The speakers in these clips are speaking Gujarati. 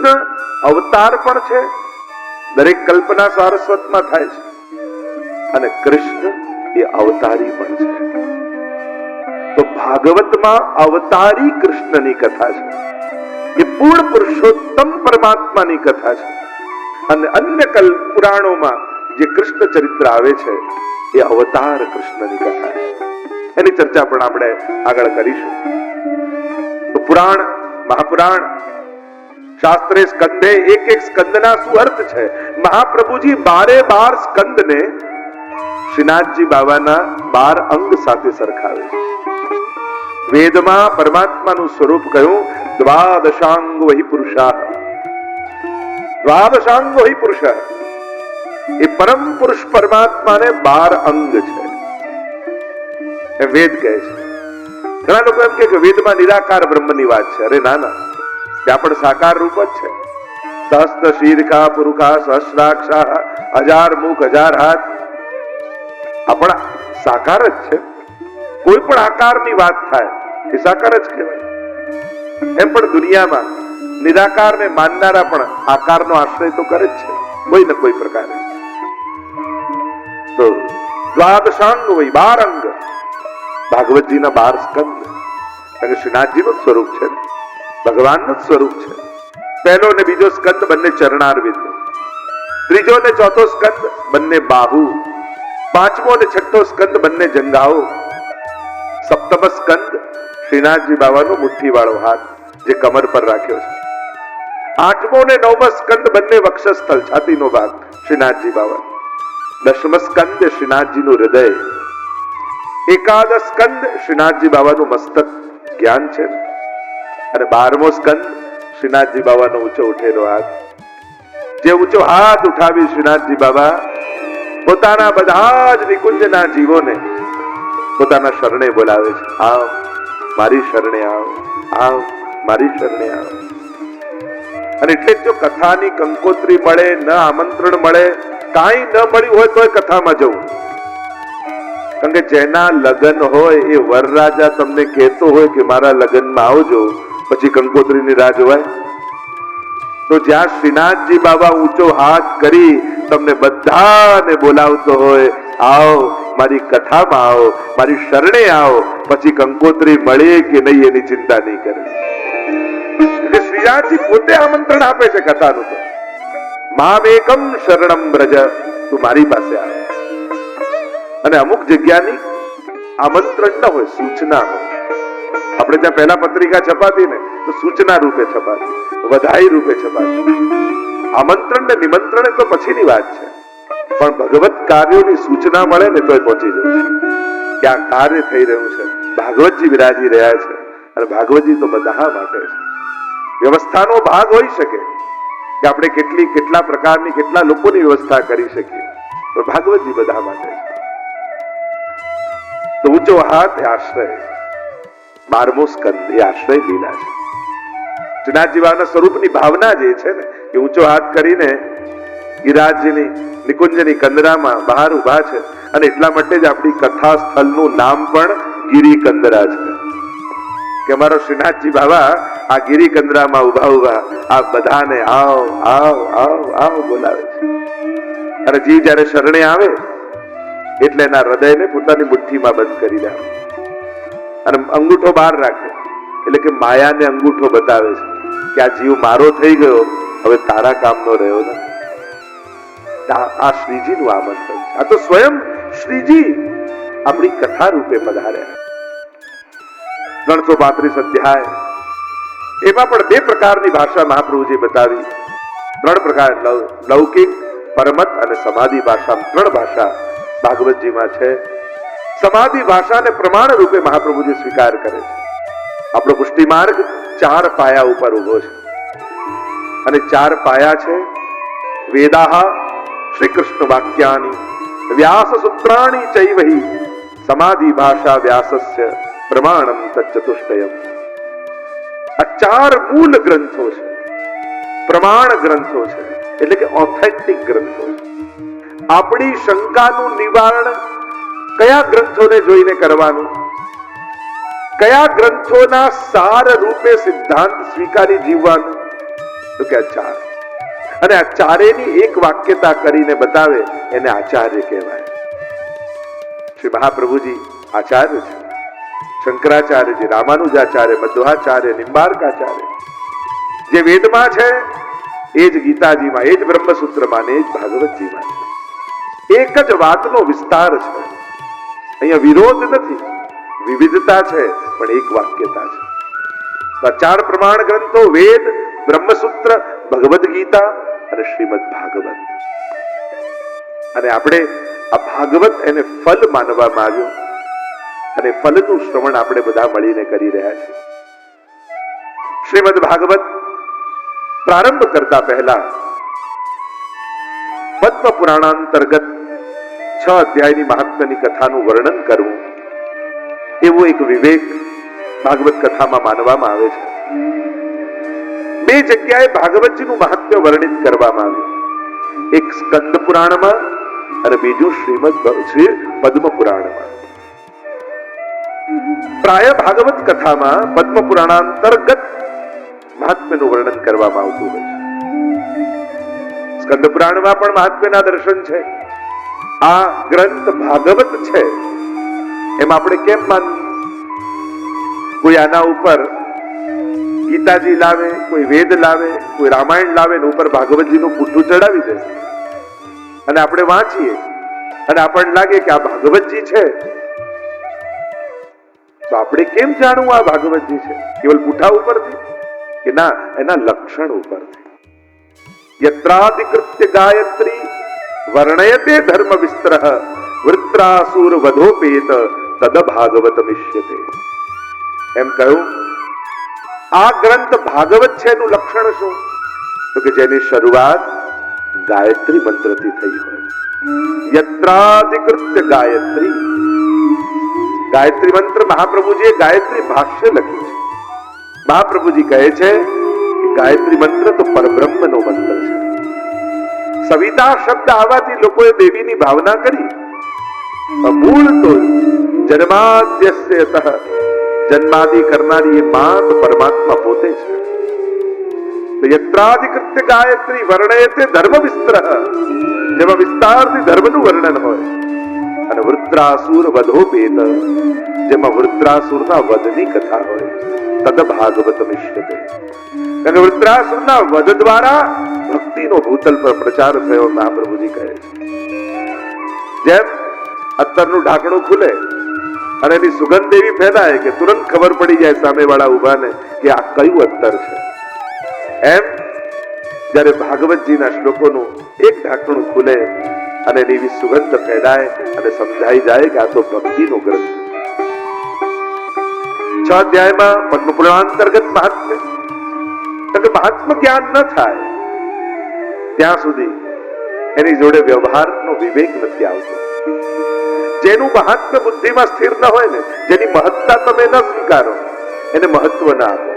કૃષ્ણ અવતાર પણ છે, દરેક કલ્પના સારસ્વતમાં થાય છે, અને કૃષ્ણ એ અવતારી પણ છે. તો ભાગવતમાં અવતારી કૃષ્ણની કથા છે, એ પૂર્ણ પુરુષોત્તમ પરમાત્માની કથા છે. અને અન્ય પુરાણોમાં જે કૃષ્ણ ચરિત્ર આવે છે એ અવતાર કૃષ્ણની કથા છે. એની ચર્ચા પણ આપણે આગળ કરીશું. તો પુરાણ, મહાપુરાણ, શાસ્ત્રે સ્કંધે એક એક સ્કંદના શું અર્થ છે. મહાપ્રભુજી 12 સ્કંદને શ્રીનાથજી બાબાના 12 અંગ સાથે સરખાવે છે. વેદમાં પરમાત્માનું સ્વરૂપ કહ્યું, દ્વાદશાંગો હિ પુરુષાઃ. દ્વાદશાંગો હિ પુરુષઃ. એ પરમ પુરુષ પરમાત્માને 12 અંગ છે, એ વેદ કહે છે. ઘણા લોકો એમ કે વેદમાં નિરાકાર બ્રહ્મની વાત છે. અરે ના ના, ત્યાં પણ સાકાર રૂપ જ છે. સહસ્ત્ર શીર્ષા પુરુષા સહસ્રાક્ષા, 1000 મુખ 1000 હાથ, આ પણ સાકાર જ છે. કોઈ પણ આકારની વાત થાય એ સાકાર જ કહેવાય. એમ પણ દુનિયામાં નિરાકારને માનનારા પણ આકારનો આશ્રય તો કરે જ છે, કોઈ ને કોઈ પ્રકારે. તો દ્વાદશાંગ હોય, 12 અંગ. ભાગવતજીના 12 સ્કંદ, કારણ કે શ્રીનાથજીનું સ્વરૂપ છે, ભગવાનનું સ્વરૂપ છે. પહેલો ને બીજો સ્કંદ બંને ચરણારવિંદ, ત્રીજો ને ચોથો સ્કંદ બંને બાહુ, પાંચમો ને છઠ્ઠો સ્કંદ બંને જંઘાઓ, સપ્તમ સ્કંદ શ્રીનાથજી બાબાનો મુઠ્ઠીવાળો હાથ જે કમર પર રાખ્યો છે, આઠમો ને નવમો સ્કંદ બંને વક્ષસ્થળ, છાતીનો ભાગ શ્રીનાથજી બાબા, દશમ સ્કંદ શ્રીનાથજીનું હૃદય, એકાદશ સ્કંદ શ્રીનાથજી બાબાનું મસ્તક જ્ઞાન છે, અને 12મો સ્કંદ શ્રીનાથજી બાબાનો ઊંચો ઉઠેલો હાથ. જે ઊંચો હાથ ઉઠાવી શ્રીનાથજી બાબા પોતાના બધા જ નિકુંજના જીવોને પોતાના શરણે બોલાવે છે. આવ મારી શરણે આવ, આવ મારી શરણે આવ. અને એટલે જો કથાની કંકોત્રી મળે, ન આમંત્રણ મળે, કાંઈ ન મળ્યું હોય તો કથામાં જવું. કારણ કે જેના લગ્ન હોય એ વરરાજા તમને કહેતો હોય કે મારા લગ્નમાં આવજો, પછી કંકોત્રીની રાહ જોવાય? તો જ્યાં શ્રીનાથજી બાબા ઊંચો હાથ કરી તમને બધાને બોલાવતો હોય, આવો મારી કથામાં આવો, મારી શરણે આવો, પછી કંકોત્રી મળે કે નહીં એની ચિંતા નહીં કરે. એટલે શ્રીનાથજી પોતે આમંત્રણ આપે છે કથાનું. તો મામેકમ શરણમ વ્રજ, તું મારી પાસે આવ. અને અમુક જગ્યાની આમંત્રણ ન હોય, સૂચના હોય. આપણે ત્યાં પહેલા પત્રિકા છપાતી ને તો સૂચના રૂપે છપાતી, વધાઈ રૂપે છપાતી. આમંત્રણ ને નિમંત્રણ તો પછીની વાત છે, પણ ભગવત કાર્યોની સૂચના મળે ને તો પહોંચી જવું કે આ કાર્ય થઈ રહ્યું છે, ભાગવતજી વિરાજી રહ્યા છે. અને ભાગવતજી તો બધા માટે છે. વ્યવસ્થાનો ભાગ હોઈ શકે કે આપણે કેટલા પ્રકારની કેટલા લોકોની વ્યવસ્થા કરી શકીએ, પણ ભાગવતજી બધા માટે છે. તો ઊંચો હાથ એ આશ્રય, 12મો સ્કંદ એ આશ્રય લીલા છે. શ્રીનાથજી બાબાના સ્વરૂપની ભાવના જે છે ને, એ ઊંચો હાથ કરીને ગિરિરાજજીની નિકુંજની કંદરામાં બહાર ઉભા છે. અને એટલા માટે જ આપણી કથા સ્થળનું નામ પણ ગિરિકંદરા છે કે અમારો શ્રીનાથજી બાબા આ ગિરિકંદરામાં ઉભા આ બધાને આવ આવ આવ આવ બોલાવે છે. અને જીવ જયારે શરણે આવે એટલે એના હૃદયને પોતાની મુઠ્ઠીમાં બંધ કરી દે અને અંગૂઠો બહાર રાખે, એટલે કે માયાને અંગૂઠો બતાવે છે કે આ જીવ મારો થઈ ગયો, હવે તારા કામનો રહ્યો નથી. આ શ્રીજીનું આમંત્રણ છે. આ તો સ્વયં શ્રીજી આપણી કથા રૂપે પધાર્યા. 335 અધ્યાય, એમાં પણ 2 પ્રકારની ભાષા મહાપ્રભુજી બતાવી. 3 પ્રકાર, લૌકિક, પરમત અને સમાધિ ભાષા. 3 ભાષા ભાગવતજીમાં છે. સમાધિ ભાષાને પ્રમાણ રૂપે મહાપ્રભુજી સ્વીકાર કરે છે. આપણો પુષ્ટિ માર્ગ 4 પાયા ઉપર ઉભો છે, અને 4 પાયા છે વેદાહ, શ્રી કૃષ્ણ વાક્યાની, વ્યાસ સૂત્રાણી ચૈવહી, સમાધિ ભાષા વ્યાસસ્ય પ્રમાણમ તચ્ચતુષ્ટયમ. આ 4 મૂળ ગ્રંથો છે, પ્રમાણ ગ્રંથો છે, એટલે કે ઓથેન્ટિક ગ્રંથો છે. આપણી શંકાનું નિવારણ કયા ગ્રંથોને જોઈને કરવાનું, કયા ગ્રંથોના સાર રૂપે સિદ્ધાંત સ્વીકારી જીવવાનું, તો કે ચાર. અને આ ચારેની એક વાક્યતા કરીને બતાવે એને આચાર્ય કહેવાય. શ્રી મહાપ્રભુજી આચાર્ય છે. શંકરાચાર્યજી, રામાનુજાચાર્ય, મધ્વાચાર્ય, નિંબાર્કાચાર્ય જે વેદમાં છે એ જ ગીતાજીમાં, એ જ બ્રહ્મસૂત્રમાં ને એ જ ભાગવતજીમાં છે. એક જ વાતનો વિસ્તાર છે. અહીંયા વિરોધ નથી, વિવિધતા છે, પણ એક વાક્યતા છે. ચાર પ્રમાણ ગ્રંથો વેદ, બ્રહ્મસૂત્ર, ભગવદ ગીતા અને શ્રીમદ ભાગવત. અને આપણે આ ભાગવત એને ફલ માનવામાં આવ્યું અને ફલનું શ્રવણ આપણે બધા મળીને કરી રહ્યા છીએ. શ્રીમદ ભાગવત પ્રારંભ કરતા પહેલા પદ્મ પુરાણાંતર્ગત 6 અધ્યાયની મહાત્મ્યની કથાનું વર્ણન કરવું એવું એક વિવેક ભાગવત કથામાં માનવામાં આવે છે. 2 જગ્યાએ ભાગવતજીનું મહાત્મ્ય વર્ણિત કરવામાં આવ્યું. એક સ્કંદ પુરાણમાં અને બીજું શ્રી પદ્મ પુરાણમાં. પ્રાય ભાગવત કથામાં પદ્મ પુરાણાંતર્ગત મહાત્મ્યનું વર્ણન કરવામાં આવતું હોય છે. સ્કંદ પુરાણમાં પણ મહાત્મ્યના દર્શન છે. આ ગ્રંથ ભાગવત છે એમ આપણે કેમ માનવું? કોઈ આના ઉપર ગીતાજી લાવે, કોઈ વેદ લાવે, કોઈ રામાયણ લાવે ને ઉપર ભાગવતજીનું પુઠ્ઠું ચડાવી દે અને આપણે વાંચીએ અને આપણને લાગે કે આ ભાગવતજી છે, તો આપણે કેમ જાણવું આ ભાગવતજી છે? કેવલ પુઠ્ઠા ઉપરથી કે ના, એના લક્ષણ ઉપરથી. યત્રાધિકૃત્ય ગાયત્રી વર્ણયતે ધર્મ વિસ્તરઃ વૃત્રાસુર વધોપેત તદ ભાગવત મિષ્યતે. એમ કહ્યું આ ગ્રંથ ભાગવત છે એનું લક્ષણ શું? તો કે જેની શરૂઆત ગાયત્રી મંત્રથી થઈ હોય. યત્રાધિકૃત્ય ગાયત્રી. ગાયત્રી મંત્ર મહાપ્રભુજીએ ગાયત્રી ભાષ્ય લખ્યું છે. મહાપ્રભુજી કહે છે કે ગાયત્રી મંત્ર તો પરબ્રહ્મનો મંત્ર છે. સવિતા શબ્દ આવવાથી લોકોએ દેવીની ભાવના કરી. મૂળ તો જન્માદ્યસ્યતઃ, જન્માદિ કરનારી એ માં તો પરમાત્મા પોતે છે. તો યત્રાધિકૃત્ય ગાયત્રી વર્ણયતે ધર્મ વિસ્તરઃ, જેમાં વિસ્તારથી ધર્મનું વર્ણન હોય. અને વૃત્રાસુર વધોપેત, જેમાં વૃત્રાસુરના વધની કથા હોય. તદ ભાગવત મિષ્યતે. કારણ કે વૃત્રાસુરના વધ દ્વારા ભક્તિનો ભૂતલ પર પ્રચાર થયો મહાપ્રભુજી કહે છે. જેમ અત્તરનું ઢાંકણું ખુલે અને એની સુગંધ એવી ફેલાય કે તુરંત ખબર પડી જાય સામેવાળા ઉભાને કે આ કયું અત્તર છે. એમ જ્યારે ભાગવતજીના શ્લોકોનું એક ઢાંકણું ખુલે અને એની સુગંધ ફેલાય અને સમજાઈ જાય કે આ તો ભક્તિનો ગ્રંથ. 6 અધ્યાયમાં પદ્મ પુરાણાંતર્ગત મહાત્મ્ય. મહાત્મા જ્ઞાન ન થાય ત્યાં સુધી એની જોડે વ્યવહારનો વિવેક નથી આવતો. જેનું મહાત્મ્ય બુદ્ધિમાં સ્થિર ન હોય ને, જેની મહત્તા તમે ન સ્વીકારો, એને મહત્વ ના આપો.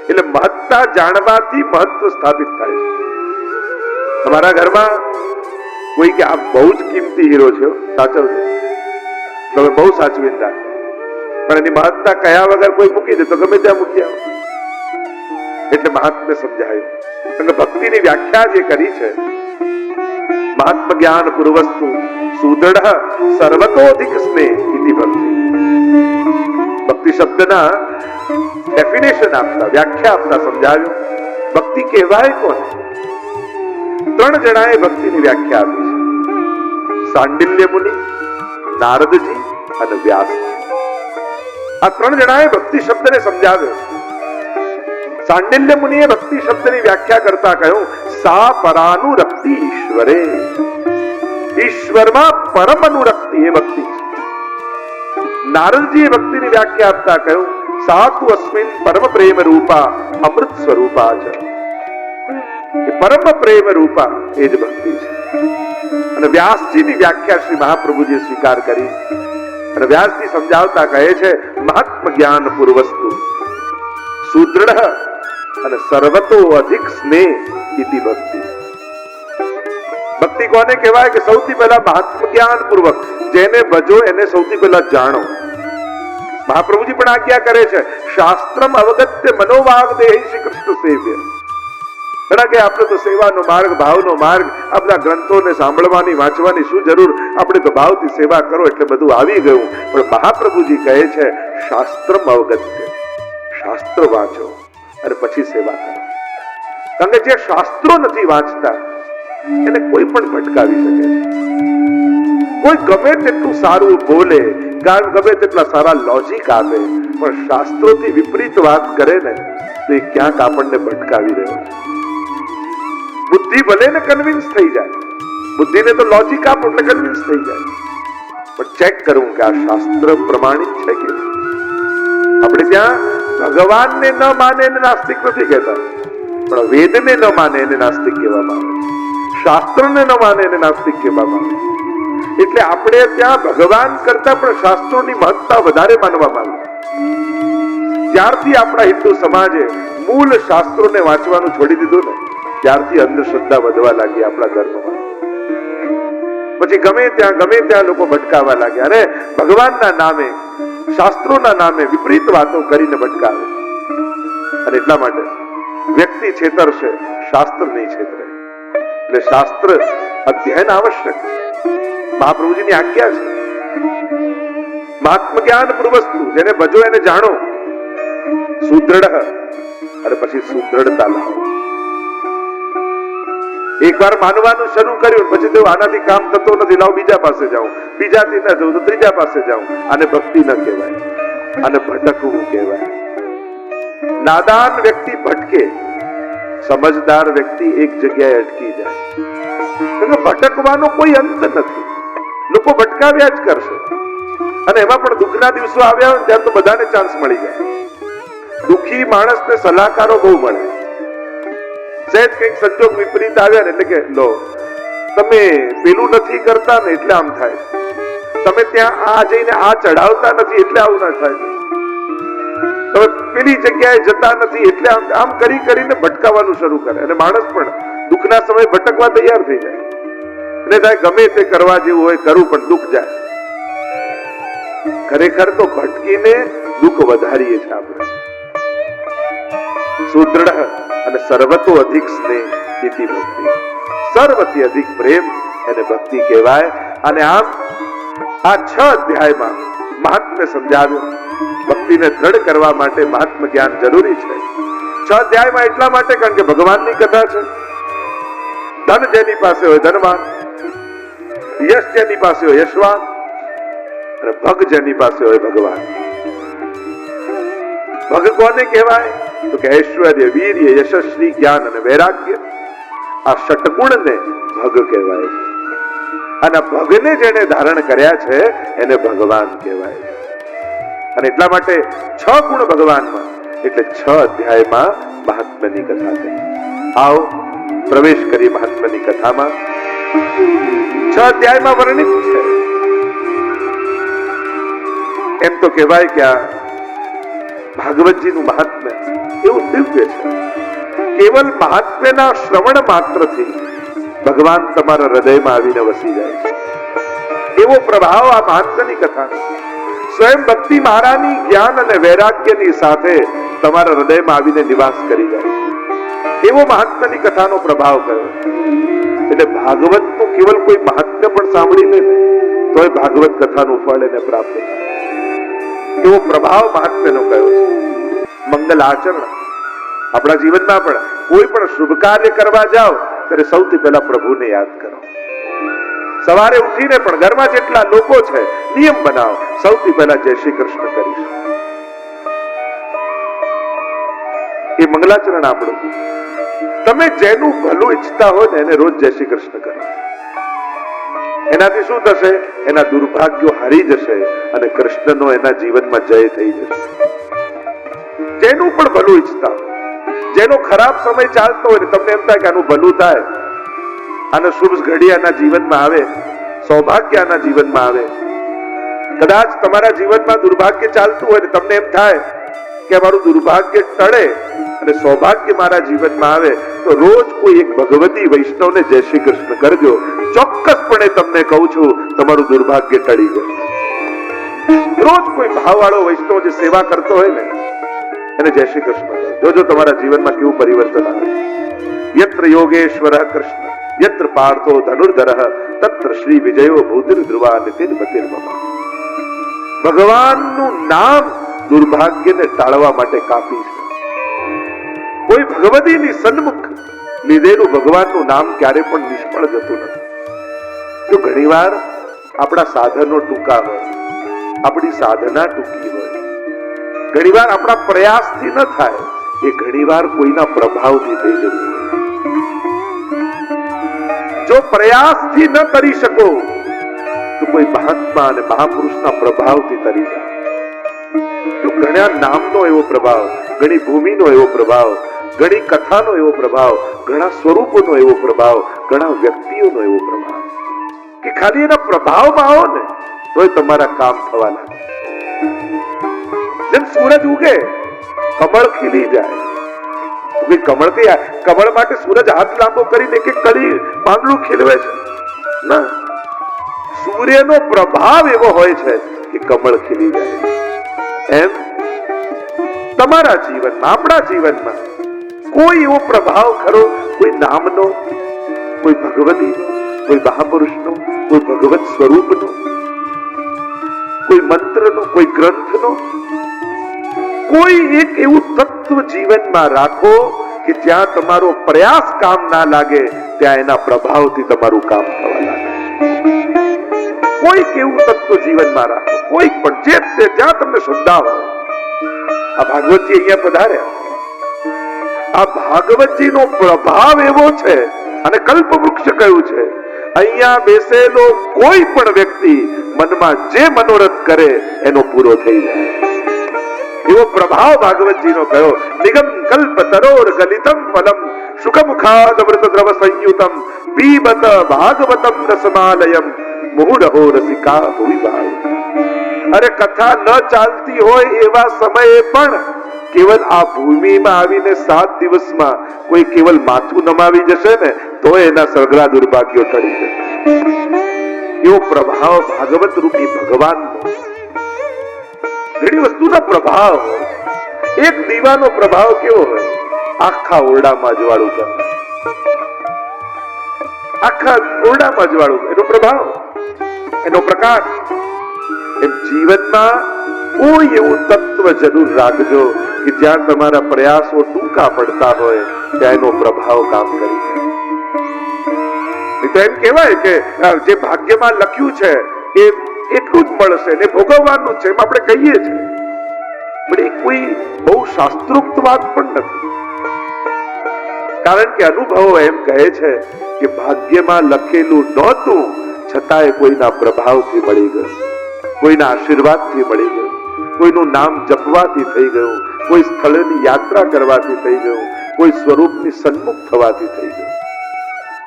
એટલે મહત્તા જાણવાથી મહત્વ સ્થાપિત થાય છે. તમારા ઘરમાં કોઈ કે આ બહુ જ કિંમતી હીરો છે, સાચવજો, તમે બહુ સાચવીને રાખો, પણ એની મહત્તા કયા વગર કોઈ મૂકી દે તો ગમે ત્યાં મૂકી આવો. એટલે મહાત્મ્ય સમજાયું. કારણ કે ભક્તિની વ્યાખ્યા જે કરી છે, મહાત્મ જ્ઞાન પૂર્વસ્તુ સુદૃઢ સર્વતોધિક સ્નેહ ઇતિ ભક્તિ. ભક્તિ શબ્દના ડેફિનેશન આપતા, વ્યાખ્યા આપતા સમજાવ્યું ભક્તિ કહેવાય કોને. 3 જણાએ ભક્તિની વ્યાખ્યા આપી છે. સાંડિલ્ય મુનિ, નારદજી અને વ્યાસજી. આ 3 જણાએ ભક્તિ શબ્દને સમજાવ્યો. સાંડિલ્ય મુનિએ ભક્તિ શબ્દની વ્યાખ્યા કરતા કહ્યું, સા પરાનુરક્તિ ઈશ્વરે. ઈશ્વરમાં પરમ અનુરક્તિ એ ભક્તિ છે. નારદજીએ ભક્તિની વ્યાખ્યા આપતા કહ્યું, સાતુ અસ્મિન પરમ પ્રેમ રૂપા અમૃત સ્વરૂપા છે. પરમ પ્રેમ રૂપા એ જ ભક્તિ છે. અને વ્યાસજીની વ્યાખ્યા શ્રી મહાપ્રભુજીએ સ્વીકાર કરી. અને વ્યાસજી સમજાવતા કહે છે, મહાત્મ જ્ઞાન પૂર્વસ્તુ સુદૃઢ અને સર્વતો અધિક સ્નેહ ઇતિ ભક્તિ. ભક્તિ કોને કહેવાય? કે સૌથી પહેલા મહાત્મ જ્ઞાન પૂર્વક જેને ભજો એને સૌથી પહેલા જાણો. મહાપ્રભુજી પણ આજ્ઞા કરે છે, શાસ્ત્રમ અવગત્ય મનોવાગ દેહી શ્રી કૃષ્ણ સેવ્ય. ઘણા કે આપણે તો સેવાનો માર્ગ, ભાવનો માર્ગ, આ બધા ગ્રંથોને સાંભળવાની, વાંચવાની શું જરૂર, આપણે તો ભાવથી સેવા કરો એટલે બધું આવી ગયું. પણ મહાપ્રભુજી કહે છે શાસ્ત્રમ અવગત્ય, શાસ્ત્ર વાંચો અને પછી સેવા કરો. કારણ કે જે શાસ્ત્રો નથી વાંચતા એને કોઈ પણ ભટકાવી શકે છે. કોઈ ગમે તેટલું સારું બોલે, ગમે તેટલા સારા લોજિક આપે, પણ શાસ્ત્રોથી વિપરીત વાત કરે ને તો એ ક્યાંક આપણને ભટકાવી રહ્યો છે. બુદ્ધિ ભલે ને કન્વિન્સ થઈ જાય, બુદ્ધિને તો લોજિક આપો એટલે કન્વિન્સ થઈ જાય, પણ ચેક કરવું કે આ શાસ્ત્ર પ્રમાણિત છે કે આપણે ત્યાં ભગવાનને ન માને એને નાસ્તિક નથી કહેતા, પણ વેદને ન માને એને નાસ્તિક કહેવામાં આવે છે, શાસ્ત્રને ન માને એને નાસ્તિક કહેવામાં આવે છે. એટલે આપણે ત્યાં ભગવાન કરતા પણ શાસ્ત્રોની મહત્તા વધારે માનવામાં આવે. જ્યારથી આપણા હિન્દુ સમાજે મૂળ શાસ્ત્રોને વાંચવાનું છોડી દીધું ને ત્યારથી અંધશ્રદ્ધા વધવા લાગી આપણા ધર્મમાં. પછી ગમે ત્યાં લોકો ભટકાવા લાગ્યા અને ભગવાનના નામે, શાસ્ત્રોના નામે વિપરીત વાતો કરીને ભટકાવે. અને એટલા માટે વ્યક્તિ છેતરશે, શાસ્ત્ર નહીં છેતરે. એટલે શાસ્ત્ર અધ્યયન આવશ્યક છે. મહાપ્રભુજીની આજ્ઞા છે મહાત્મ જ્ઞાન પૂર્વસ્તુ, જેને ભજો એને જાણો, સુદ્રઢ અને પછી સુદ્રઢતા લાવો. એકવાર માનવાનું શરૂ કર્યું પછી તેવું આનાથી કામ થતો નથી, લાવ બીજા પાસે જાઉં, બીજાથી ન જવું તો ત્રીજા પાસે જાઉં. આને ભક્તિ ન કહેવાય, આને ભટકવું કહેવાય. નાદાન વ્યક્તિ ભટકે, સમજદાર વ્યક્તિ એક જગ્યાએ અટકી જાય. ભટકવાનો કોઈ અંત નથી, લોકો ભટકાવ્યા જ કરશે. અને એમાં પણ દુઃખના દિવસો આવ્યા હોય ત્યારે તો બધાને ચાન્સ મળી જાય. દુઃખી માણસને સલાહકારો બહુ મળે. સહેજ કંઈક સંજોગ વિપરીત આવ્યા ને એટલે કે લો તમે પેલું નથી કરતા ને એટલે આમ થાય, તમે ત્યાં આ જઈને આ ચડાવતા નથી એટલે આવું ના થાય, તમે પેલી જગ્યાએ જતા નથી એટલે આમ કરીને ભટકાવવાનું શરૂ કરે. અને માણસ પણ દુઃખના સમયે ભટકવા તૈયાર થઈ જાય. એટલે થાય ગમે તે કરવા જેવું હોય કરું પણ દુઃખ જાય. ખરેખર તો ભટકીને દુઃખ વધારીએ છીએ આપણે. સુદ્રઢ અને સર્વતો અધિક સ્નેહ ઇતિ ભક્તિ, સર્વથી અધિક પ્રેમ એને ભક્તિ કહેવાય. અને આમ આ 6 અધ્યાયમાં મહાત્મ્ય સમજાવ્યું. ભક્તિને દ્રઢ કરવા માટે મહાત્મ જ્ઞાન જરૂરી છે. 6 અધ્યાયમાં એટલા માટે કારણ કે ભગવાનની કથા છે. ધન જેની પાસે હોય ધનવાન, યશ જેની પાસે હોય યશવાન, અને ભગ જેની પાસે હોય ભગવાન. ભગ કોને કહેવાય તો કે ઐશ્વર્ય, વીર્ય, યશસ્વી, જ્ઞાન અને વૈરાગ્ય, આ ષટગુણને ભગ કહેવાય છે. અને ભગને જેને ધારણ કર્યા છે એને ભગવાન કહેવાય છે. અને એટલા માટે 6 ગુણ ભગવાનમાં, એટલે 6 અધ્યાયમાં મહાત્મ્યની કથા થઈ. આવો પ્રવેશ કરી મહાત્મ્યની કથામાં. 6 અધ્યાયમાં વર્ણિત છે. એમ તો કહેવાય કે આ ભાગવતજીનું મહાત્મ્ય એવું દિવ્ય છે. કેવલ મહાત્મ્યના શ્રવણ માત્રથી ભગવાન તમારા હૃદયમાં આવીને વસી જાય છે. એવો પ્રભાવ આ મહાત્મ્યની કથા, સ્વયં ભક્તિ મહારાની જ્ઞાન અને વૈરાગ્યની સાથે તમારા હૃદયમાં આવીને નિવાસ કરી જાય છે. એવો મહાત્મ્યની કથાનો પ્રભાવ કયો. એટલે ભાગવતનું કેવલ કોઈ મહાત્મ્ય પણ સાંભળી લે તો એ ભાગવત કથાનું ફળ એને પ્રાપ્ત થાય. એવો પ્રભાવ મહાત્મ્યનો કયો છે. મંગલ આચરણ, આપણા જીવનમાં પણ કોઈ પણ શુભ કાર્ય કરવા જાઓ ત્યારે સૌથી પહેલા પ્રભુને યાદ કરો. સવારે ઉઠીને પણ ઘરમાં જેટલા લોકો છે નિયમ બનાવો, સૌથી પહેલા જય શ્રી કૃષ્ણ કરીશ. એ મંગલાચરણ આપણું. તમે જેનું ભલું ઈચ્છતા હોય ને એને રોજ જય શ્રી કૃષ્ણ કરો. એનાથી શું થશે? એના દુર્ભાગ્યો હારી જશે અને કૃષ્ણનો એના જીવનમાં જય થઈ જશે. જેનું પણ ભલું ઈચ્છતા, જેનો ખરાબ સમય ચાલતો હોય ને તમને એમ થાય કે આનું ભલું થાય, આનો શુભ ઘડી આના જીવનમાં આવે, સૌભાગ્ય આના જીવનમાં આવે. કદાચ તમારા જીવનમાં દુર્ભાગ્ય ચાલતું હોય ને તમને એમ થાય કે મારું દુર્ભાગ્ય ટળે અને સૌભાગ્ય મારા જીવનમાં આવે, તો રોજ કોઈ એક ભગવતી વૈષ્ણવને જય શ્રી કૃષ્ણ કરજો. ચોક્કસપણે તમને કહું છું તમારું દુર્ભાગ્ય ટળી જશે. રોજ કોઈ ભાવવાળો વૈષ્ણવ જે સેવા કરતો હોય ને એને જય શ્રી કૃષ્ણ જોજો તમારા જીવનમાં કેવું પરિવર્તન આવે. યત્ર યોગેશ્વર કૃષ્ણ યત્ર પાર્થો ધનુર્ધર તત્ર શ્રી વિજયો ભૂતિર ધ્રુવા નિતિર મતિર્મમ. ભગવાનનું નામ દુર્ભાગ્યને ટાળવા માટે કાફી છે. કોઈ ભગવતીની સન્મુખ લીધેલું ભગવાનનું નામ ક્યારે પણ નિષ્ફળ જતું નથી. જો ઘણીવાર આપણા સાધનો ટૂંકા હોય, આપણી સાધના ટૂંકી હોય, ઘણીવાર આપણા પ્રયાસથી ન થાય, એ ઘણીવાર કોઈના પ્રભાવથી થઈ જતું હોય. જો પ્રયાસથી ન કરી શકો તો કોઈ મહાત્મા અને મહાપુરુષના પ્રભાવથી તરી જાય. તો ઘણા નામનો એવો પ્રભાવ, ઘણી ભૂમિનો એવો પ્રભાવ, ઘણી કથાનો એવો પ્રભાવ, ઘણા સ્વરૂપોનો એવો પ્રભાવ, ઘણા વ્યક્તિઓનો એવો પ્રભાવ કે ખાલી એના પ્રભાવમાં આવો ને તો તમારા કામ થવા લાગે. જેમ સૂરજ ઉગે, કમળ ખીલી જાય. કમળ કે કમળ માટે સૂરજ હાથ લાંબો કરીને કે કળી પાંદડું ખીલવે છે ના, સૂર્યનો પ્રભાવ એવો હોય છે કે કમળ ખીલી જાય. એમ તમારા જીવનમાં, આપણા જીવનમાં કોઈ એવો પ્રભાવ ખરો, કોઈ નામનો, કોઈ ભગવતીનો, કોઈ મહાપુરુષનો, કોઈ ભગવત સ્વરૂપનો, કોઈ મંત્રનો, કોઈ ગ્રંથનો, કોઈ એક એવું તત્વ જીવનમાં રાખો કે જ્યાં તમારો પ્રયાસ કામ ના લાગે, ત્યાં એના પ્રભાવથી તમારું કામ થવા લાગે. કોઈ એવું તત્વ જીવનમાં રાખો, કોઈ પણ જે જ્યાં તમને શ્રદ્ધા હોય. આ ભાગવતજી અહીંયા પધાર્યા. આ ભાગવતજીનો પ્રભાવ એવો છે, અને કલ્પવૃક્ષ કહ્યું છે, અહીંયા બેસેલો કોઈ પણ વ્યક્તિ મનમાં જે મનોરથ કરે એનો પૂરો થઈ જાય. એવો પ્રભાવ ભાગવતજીનો કયો. નિગમ કલ્પ તરોર ગલિતમ ફલમ શુકમુખાદ વ્રત દ્રવ સંયુતમ પીબત ભાગવતમ રસમાલયમ મુહુરહો રસિકા ભુવિ ભાવ. અરે કથા ન ચાલતી હોય એવા સમયે પણ કેવલ આ ભૂમિમાં આવીને 7 દિવસમાં કોઈ કેવલ માથું નમાવી જશે ને તો એના સગળા દુર્ભાગ્યો ટળી જશે. એવો પ્રભાવ ભાગવત રૂપી ભગવાનનો. ઘણી વસ્તુના પ્રભાવ હોય. એક દીવાનો પ્રભાવ કેવો હોય? આખા ઓરડામાં અજવાળું કરે, આખા ઓરડામાં અજવાળું, એનો પ્રભાવ, એનો પ્રકાશ. એમ જીવનમાં કોઈ એવું તત્વ જરૂર રાખજો કે જ્યાં તમારા પ્રયાસો ટૂંકા પડતા હોય ત્યાં એનો પ્રભાવ કામ કરી જાય. તો એમ કહેવાય કે જે ભાગ્યમાં લખ્યું છે એ એટલું જ મળશે ને ભોગવવાનું છે, એમ આપણે કહીએ છીએ, પણ એ કોઈ બહુ શાસ્ત્રોક્ત વાત પણ નથી. કારણ કે અનુભવો એમ કહે છે કે ભાગ્યમાં લખેલું નહોતું છતાંય કોઈના પ્રભાવથી મળી ગયું, કોઈના આશીર્વાદથી મળી ગયું, કોઈનું નામ જપવાથી થઈ ગયું, કોઈ સ્થળની યાત્રા કરવાથી થઈ ગયું, કોઈ સ્વરૂપની સન્મુખ થવાથી થઈ ગયું.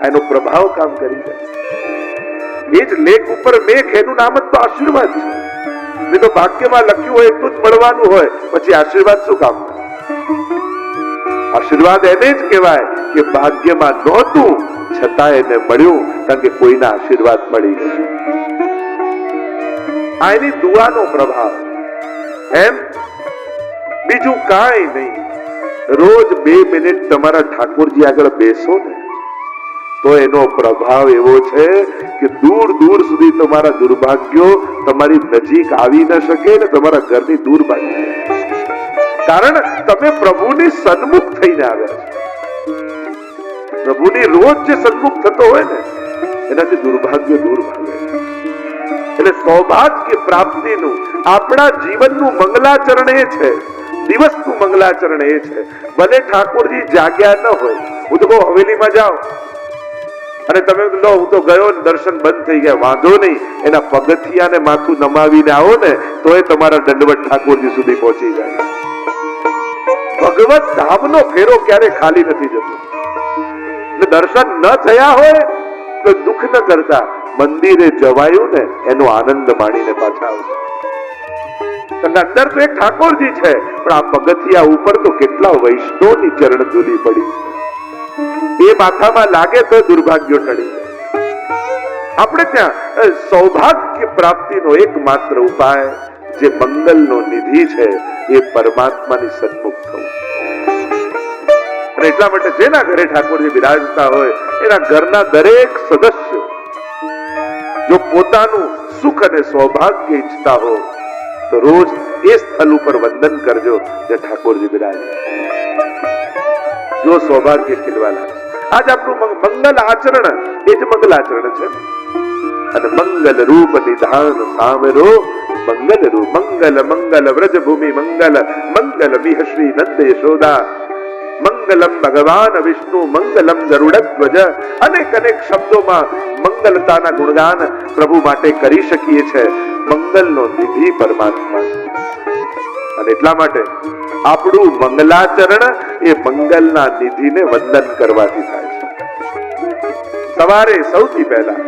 એનો પ્રભાવ કામ કરી જાય. એ જ લેખ ઉપર મેઘ, એનું નામ જ તો આશીર્વાદ છે. નહીં તો ભાગ્યમાં લખ્યું હોય એટલું જ મળવાનું હોય, પછી આશીર્વાદ શું કામ? આશીર્વાદ એને જ કહેવાય કે ભાગ્યમાં નહોતું છતાં એને મળ્યું, કારણ કે કોઈના આશીર્વાદ મળી ગયા. આ એની દુઆનો પ્રભાવ. એમ બીજું કાંઈ નહીં. રોજ 2 મિનિટ તમારા ઠાકોરજી આગળ બેસો ને તો એનો પ્રભાવ એવો છે કે દૂર દૂર સુધી તમારા દુર્ભાગ્યો તમારી નજીક આવી ન શકે ને તમારા ઘરની દૂર ભાગી જાય. કારણ તમે પ્રભુની સન્મુખ થઈને આવ્યા છો. પ્રભુની રોજ જે સન્મુખ થતો હોય ને એનાથી દુર્ભાગ્ય દૂર ભાગે. એટલે સૌભાગ્ય પ્રાપ્તિનું આપણા જીવનનું મંગલાચરણ એ છે, દિવસનું મંગલાચરણ એ છે. ભલે ઠાકોરજી જાગ્યા ન હોય, હું તો કહું હવેલીમાં જાઓ અને તમે લો હું તો ગયો ને દર્શન બંધ થઈ ગયા, વાંધો નહીં, એના પગથિયાને માથું નમાવીને આવો ને તો એ તમારા દંડવત ઠાકોરજી સુધી પહોંચી જાય. ભગવત ધામનો ફેરો ક્યારે ખાલી નથી જતો. દર્શન ન થયા હોય તો દુઃખ ન કરતા, મંદિરે જવાયું ને એનો આનંદ માણીને પાછા આવશે. અંદર તો એક ઠાકોરજી છે, પણ આ પગથિયા ઉપર તો કેટલા વૈષ્ણવની ચરણ ધૂલી પડી છે. એ માથામાં લાગે તો દુર્ભાગ્યો ટળી જાય. આપણે ત્યાં સૌભાગ્ય પ્રાપ્તિનો એકમાત્ર ઉપાય જે મંગલનો નિધિ છે એ પરમાત્માની સન્મુખ થવું. અને એટલા માટે જેના ઘરે ઠાકોરજી બિરાજતા હોય એના ઘરના દરેક સદસ્યો જો પોતાનું સુખ અને સૌભાગ્ય ઈચ્છતા હો તો રોજ એ સ્થળ ઉપર વંદન કરજો જે ઠાકોરજી બિરાજે, જો સૌભાગ્ય ખીલવા લાગે. આજ આપણું મંગલ આચરણ એ જ મંગલ આચરણ છે. અને મંગલ રૂપ નિધાન સામરો મંગલ રૂપ મંગલ મંગલ વ્રજ ભૂમિ મંગલ મંગલ મિહ શ્રી નંદ યશોદા મંગલમ ભગવાન વિષ્ણુ મંગલમ ગરુડધ્વજ. અનેક અનેક શબ્દોમાં મંગલતાના ગુણગાન પ્રભુ માટે કરી શકીએ છીએ. મંગલનો નિધિ પરમાત્મા છે અને એટલા માટે આપણું મંગલાચરણ એ મંગલના નિધિને વંદન કરવાથી થાય છે. સવારે સૌથી પહેલા